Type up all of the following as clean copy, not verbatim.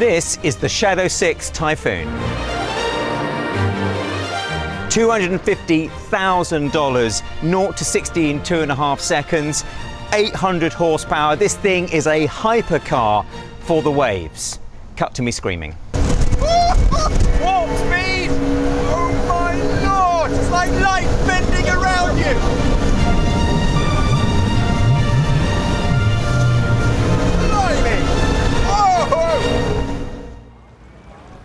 This is the Shadow 6 Typhoon. $250,000, 0 to 60 in 2.5 seconds, 800 horsepower. This thing is a hypercar for the waves. Cut to me screaming. Warp speed! Oh my lord! It's like light bending around you! Blimey! Oh!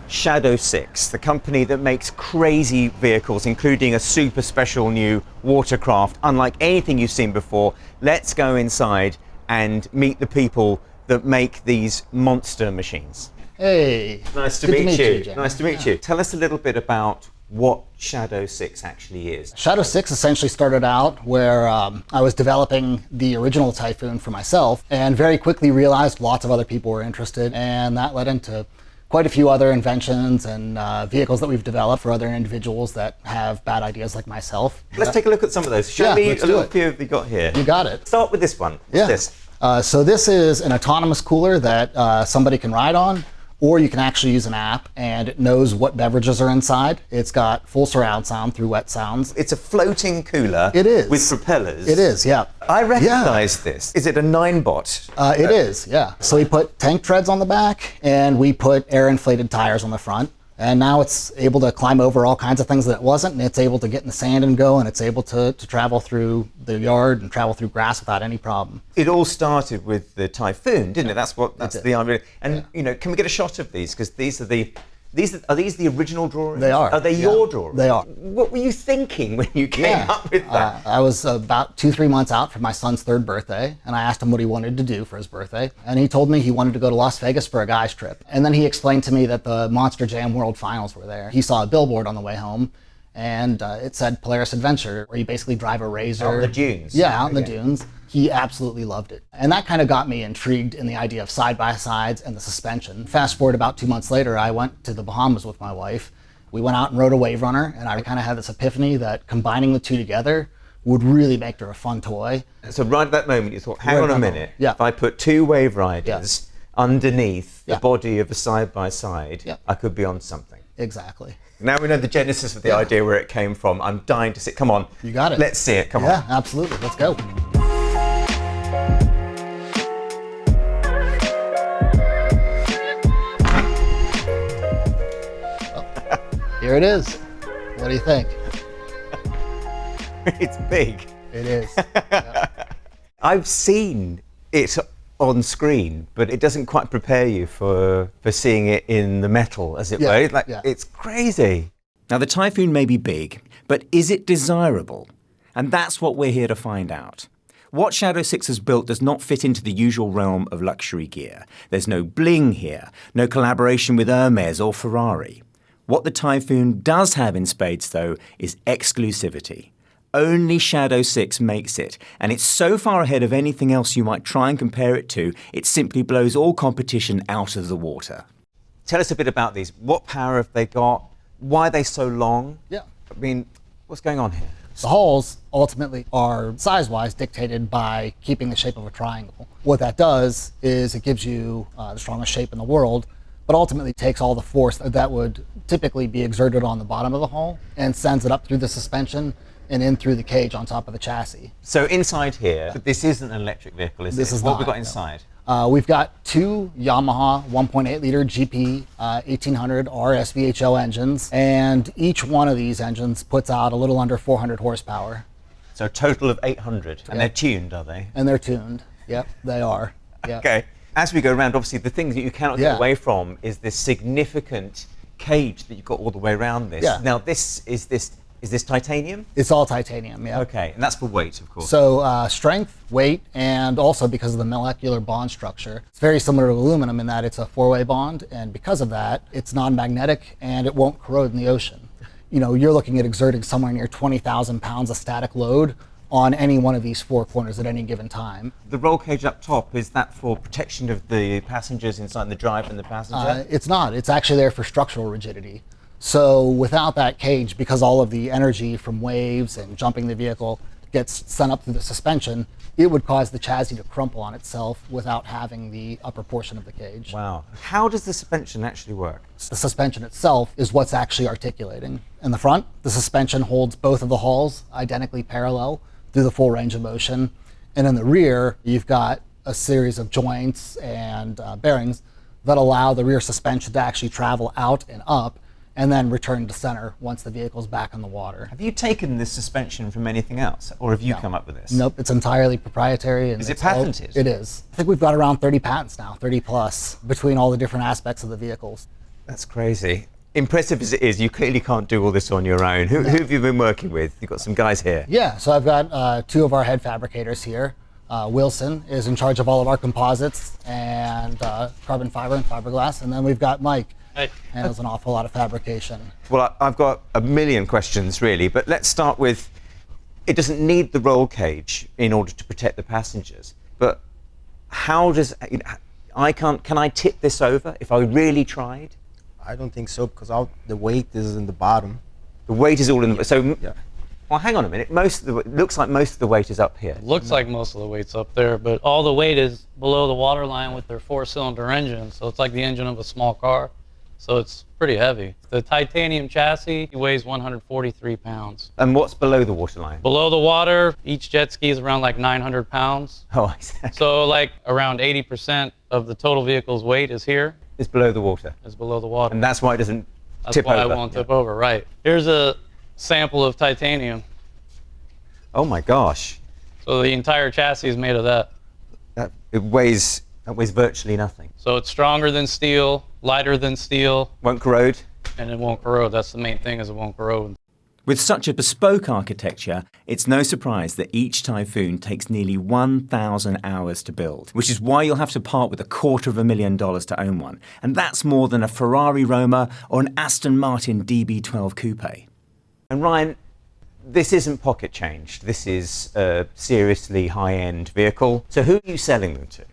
Shadow 6, the company that makes crazy vehicles, including a super special new watercraft, unlike anything you've seen before. Let's go inside and meet the people that make these monster machines. Hey. Nice to meet you. Nice to meet you. Tell us a little bit about what Shadow 6 actually is. Shadow 6 essentially started out where I was developing the original Typhoon for myself and very quickly realized lots of other people were interested, and that led into quite a few other inventions and vehicles that we've developed for other individuals that have bad ideas like myself. Let's take a look at some of those. Show me a little few of you got here. You got it. Start with this one. What's this? So this is an autonomous cooler that somebody can ride on, or you can actually use an app and it knows what beverages are inside. It's got full surround sound through wet sounds. It's a floating cooler. It is. With propellers. It is, yeah. I recognize this. Is it a 9-bot? It is, yeah. So we put tank treads on the back and we put air inflated tires on the front. And now it's able to climb over all kinds of things that it wasn't, and it's able to get in the sand and go, and it's able to travel through the yard and travel through grass without any problem. It all started with the Typhoon, didn't it? That's the idea. And you know, can we get a shot of these? Because are these the original drawings? They are. Are they your drawings? They are. What were you thinking when you came up with that? I was about 2-3 months out for my son's 3rd birthday, and I asked him what he wanted to do for his birthday, and he told me he wanted to go to Las Vegas for a guy's trip. And then he explained to me that the Monster Jam World Finals were there. He saw a billboard on the way home, and it said Polaris Adventure, where you basically drive a Razor. Out in the dunes. Yeah, out in the dunes. He absolutely loved it. And that kind of got me intrigued in the idea of side-by-sides and the suspension. Fast forward about 2 months later, I went to the Bahamas with my wife. We went out and rode a Wave Runner, and I kind of had this epiphany that combining the two together would really make her a fun toy. So right at that moment you thought, hang on a minute, if I put 2 Wave Riders underneath the body of a side-by-side, I could be on something. Exactly. Now we know the genesis of the idea, where it came from. I'm dying to see it. Come on. You got it. Let's see it. Come on. Yeah, absolutely. Let's go. Here it is. What do you think? It's big. It is. Yeah. I've seen it on screen, but it doesn't quite prepare you for seeing it in the metal, as it were. It's crazy. Now, the Typhoon may be big, but is it desirable? And that's what we're here to find out. What Shadow 6 has built does not fit into the usual realm of luxury gear. There's no bling here, no collaboration with Hermes or Ferrari. What the Typhoon does have in spades, though, is exclusivity. Only Shadow 6 makes it, and it's so far ahead of anything else you might try and compare it to, it simply blows all competition out of the water. Tell us a bit about these. What power have they got? Why are they so long? Yeah. I mean, what's going on here? The hulls ultimately are size-wise dictated by keeping the shape of a triangle. What that does is it gives you the strongest shape in the world, but ultimately takes all the force that would typically be exerted on the bottom of the hull and sends it up through the suspension and in through the cage on top of the chassis. So inside here, this isn't an electric vehicle, is it? This is what not, have we got inside? We've got 2 Yamaha 1.8 liter GP 1800 RSVHO engines, and each one of these engines puts out a little under 400 horsepower. So a total of 800, and they're tuned, are they? And they're tuned. Yep, they are. Yep. Okay. As we go around, obviously the thing that you cannot get away from is this significant cage that you've got all the way around this. Yeah. Now is this titanium? It's all titanium, yeah. Okay, and that's for weight, of course. So strength, weight, and also because of the molecular bond structure. It's very similar to aluminum in that it's a 4-way bond, and because of that, it's non-magnetic and it won't corrode in the ocean. You know, you're looking at exerting somewhere near 20,000 pounds of static load on any one of these 4 corners at any given time. The roll cage up top, is that for protection of the passengers inside the driver and the passenger? It's not. It's actually there for structural rigidity. So without that cage, because all of the energy from waves and jumping the vehicle gets sent up through the suspension, it would cause the chassis to crumple on itself without having the upper portion of the cage. Wow. How does the suspension actually work? The suspension itself is what's actually articulating. In the front, the suspension holds both of the hulls identically parallel through the full range of motion. And in the rear, you've got a series of joints and bearings that allow the rear suspension to actually travel out and up and then return to center once the vehicle's back in the water. Have you taken this suspension from anything else, or have you come up with this? Nope, it's entirely proprietary. And is it patented? It is. I think we've got around 30 patents now, 30 plus, between all the different aspects of the vehicles. That's crazy. Impressive as it is, you clearly can't do all this on your own. Who have you been working with? You've got some guys here. Yeah, so I've got two of our head fabricators here. Wilson is in charge of all of our composites and carbon fiber and fiberglass, and then we've got Mike. Hey. Handles an awful lot of fabrication. Well, I've got a million questions really, but let's start with, it doesn't need the roll cage in order to protect the passengers, but how does, can I tip this over if I really tried? I don't think so, because the weight is in the bottom. The weight is all in the, so, Yeah. well, hang on a minute, it looks like most of the weight is up here. Looks like most of the weight's up there, but all the weight is below the waterline with their 4-cylinder engine, so it's like the engine of a small car. So it's pretty heavy. The titanium chassis weighs 143 pounds. And what's below the waterline? Below the water, each jet ski is around like 900 pounds. Oh, I see. So like around 80% of the total vehicle's weight is here. It's below the water. Is below the water. And that's why it doesn't That's tip why over. it won't tip over, right. Here's a sample of titanium. Oh my gosh. So the entire chassis is made of that. That weighs virtually nothing. So it's stronger than steel, lighter than steel, Won't corrode? and it won't corrode. That's the main thing, is it won't corrode. With such a bespoke architecture, it's no surprise that each Typhoon takes nearly 1,000 hours to build, which is why you'll have to part with $250,000 to own one. And that's more than a Ferrari Roma or an Aston Martin DB12 coupe. And Ryan, this isn't pocket change. This is a seriously high-end vehicle. So who are you selling them to?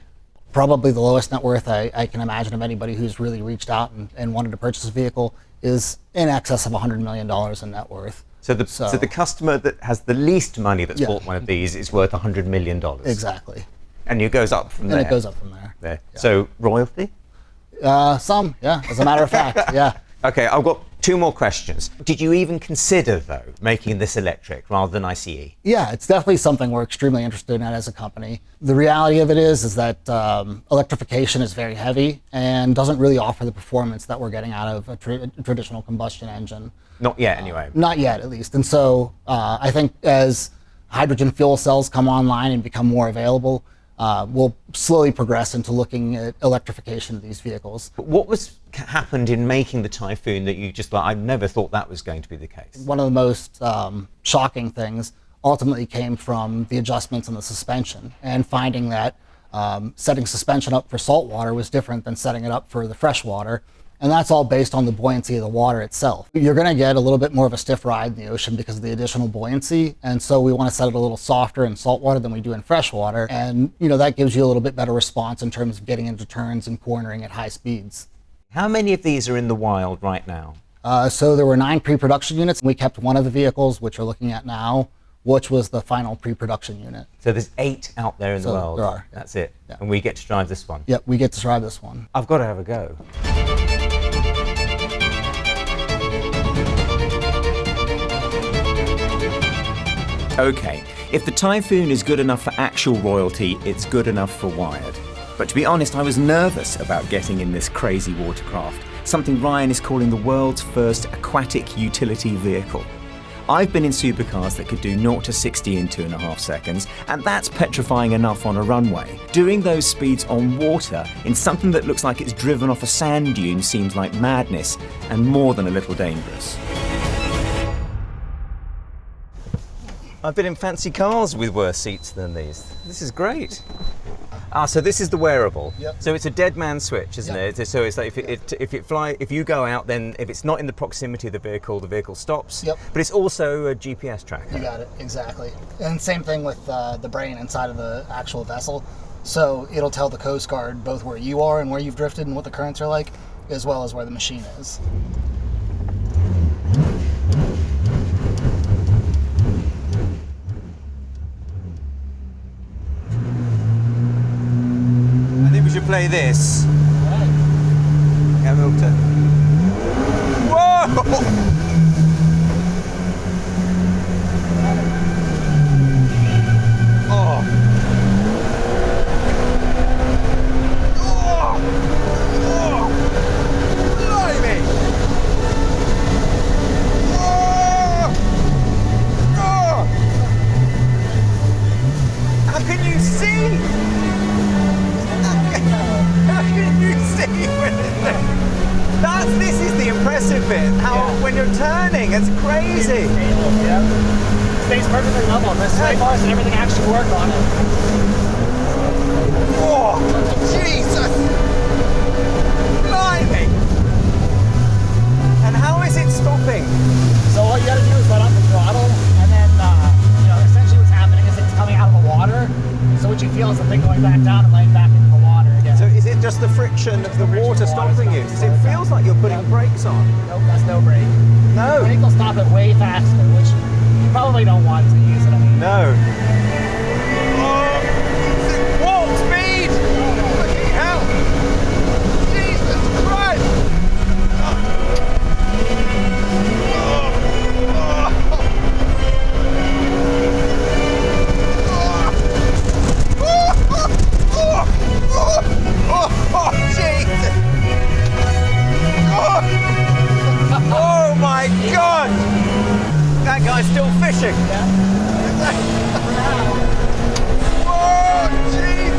Probably the lowest net worth I can imagine of anybody who's really reached out and wanted to purchase a vehicle is in excess of $100 million in net worth. So the customer that has the least money that's bought one of these is worth $100 million. Exactly. And it goes up from there. And it goes up from there. There. Yeah. So royalty? Some, yeah, as a matter of fact, yeah. Okay, I've got two more questions. Did you even consider, though, making this electric rather than ICE? Yeah, it's definitely something we're extremely interested in as a company. The reality of it is that electrification is very heavy and doesn't really offer the performance that we're getting out of a traditional combustion engine. Not yet, anyway. Not yet, at least. And so I think as hydrogen fuel cells come online and become more available, we'll slowly progress into looking at electrification of these vehicles. But what happened in making the Typhoon that you just like, I never thought that was going to be the case? One of the most shocking things ultimately came from the adjustments in the suspension and finding that setting suspension up for salt water was different than setting it up for the fresh water. And that's all based on the buoyancy of the water itself. You're going to get a little bit more of a stiff ride in the ocean because of the additional buoyancy. And so we want to set it a little softer in salt water than we do in fresh water. And that gives you a little bit better response in terms of getting into turns and cornering at high speeds. How many of these are in the wild right now? So there were 9 pre-production units. We kept one of the vehicles, which we're looking at now, which was the final pre-production unit. So there's 8 out there in the world. There are. That's it. Yeah. And we get to drive this one. Yep, we get to drive this one. I've got to have a go. Okay, if the Typhoon is good enough for actual royalty, it's good enough for Wired. But to be honest, I was nervous about getting in this crazy watercraft, something Ryan is calling the world's first aquatic utility vehicle. I've been in supercars that could do 0 to 60 in 2.5 seconds, and that's petrifying enough on a runway. Doing those speeds on water in something that looks like it's driven off a sand dune seems like madness, and more than a little dangerous. I've been in fancy cars with worse seats than these. This is great. So this is the wearable. Yep. So it's a dead man switch, isn't it? So it's like if you go out, then if it's not in the proximity of the vehicle stops. Yep. But it's also a GPS tracker. You got it, exactly. And same thing with the brain inside of the actual vessel. So it'll tell the Coast Guard both where you are and where you've drifted and what the currents are like, as well as where the machine is. play this. Hamilton. Whoa! This is the impressive bit. When you're turning, it's crazy. Stays perfectly level. The sway bars and everything actually work on it. Oh, Jesus! Blimey! And how is it stopping? So what you gotta do is let off the throttle, and then essentially what's happening is it's coming out of the water. So what you feel is the thing going back down and laying back into the water again. So is it just the friction of the water stopping you? Because it feels like you're putting brakes on. Nope, that's no brake. No. Brake will stop it way faster, which you probably don't want to use it. I mean, No. Warp speed! Fucking hell! Jesus Christ! Oh, Jesus! Oh my God! That guy's still fishing. Oh, jeez!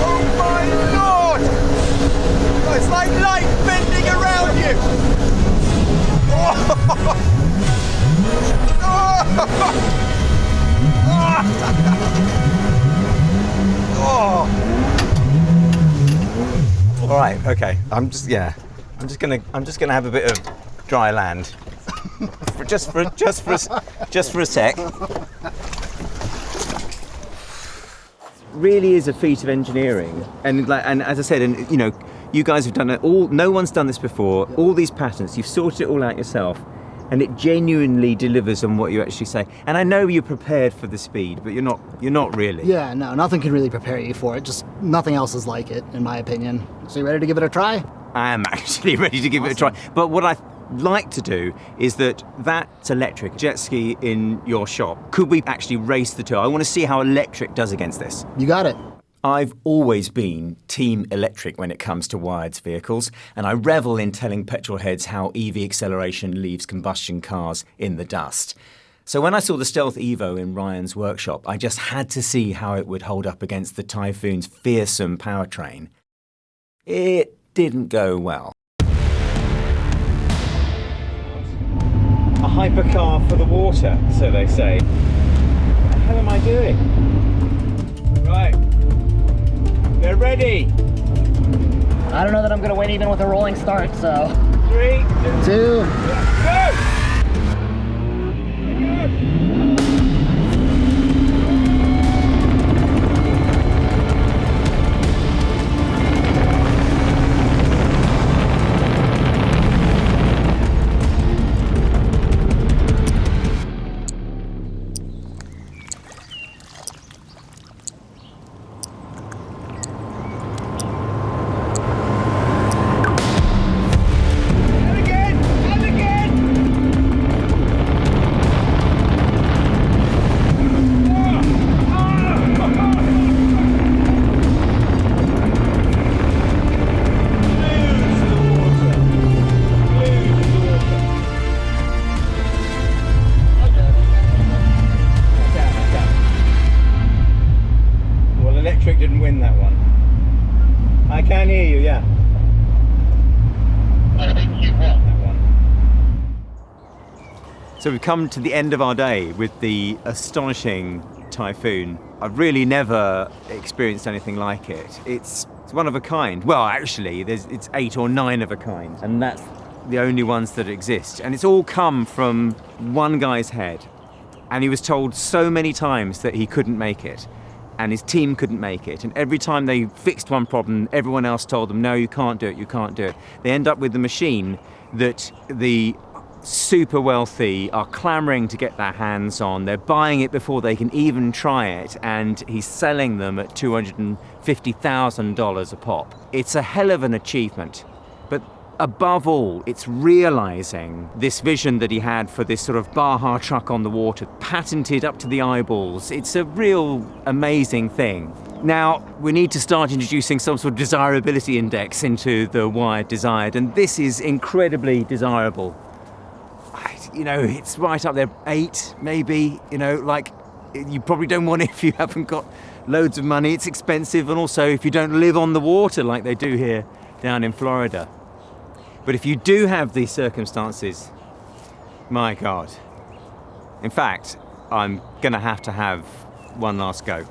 Oh my Lord! Oh, it's like light bending around you! All right. Okay. I'm just gonna have a bit of dry land. just for a sec. Really is a feat of engineering, and as I said, you guys have done it all. No one's done this before. All these patterns, you've sorted it all out yourself, and it genuinely delivers on what you actually say. And I know you're prepared for the speed, but you're not really. Yeah, no, nothing can really prepare you for it. Just nothing else is like it, in my opinion. So you ready to give it a try? I am actually ready to give it a try. But what I'd like to do is that's electric jet ski in your shop. Could we actually race the two? I want to see how electric does against this. You got it. I've always been team electric when it comes to wired vehicles, and I revel in telling petrol heads how EV acceleration leaves combustion cars in the dust. So when I saw the Stealth Evo in Ryan's workshop, I just had to see how it would hold up against the Typhoon's fearsome powertrain. It didn't go well. A hypercar for the water, so they say. What the hell am I doing? Right. They're ready. I don't know that I'm going to win even with a rolling start, so. 3, 2. go! Didn't win that one. I can hear you, yeah. I think you won. That one. So we've come to the end of our day with the astonishing Typhoon. I've really never experienced anything like it. It's one of a kind. Well, actually, it's 8 or 9 of a kind, and that's the only ones that exist. And it's all come from one guy's head. And he was told so many times that he couldn't make it. And his team couldn't make it. And every time they fixed one problem, everyone else told them, no, you can't do it, you can't do it. They end up with the machine that the super wealthy are clamoring to get their hands on. They're buying it before they can even try it, and he's selling them at $250,000 a pop. It's a hell of an achievement. But above all, it's realizing this vision that he had for this sort of Baja truck on the water, patented up to the eyeballs. It's a real amazing thing. Now, we need to start introducing some sort of desirability index into the Wired Desired, and this is incredibly desirable. You know, it's right up there, 8 maybe, you know, like, you probably don't want it if you haven't got loads of money. It's expensive, and also if you don't live on the water like they do here down in Florida. But if you do have these circumstances, my God. In fact, I'm gonna have to have one last go.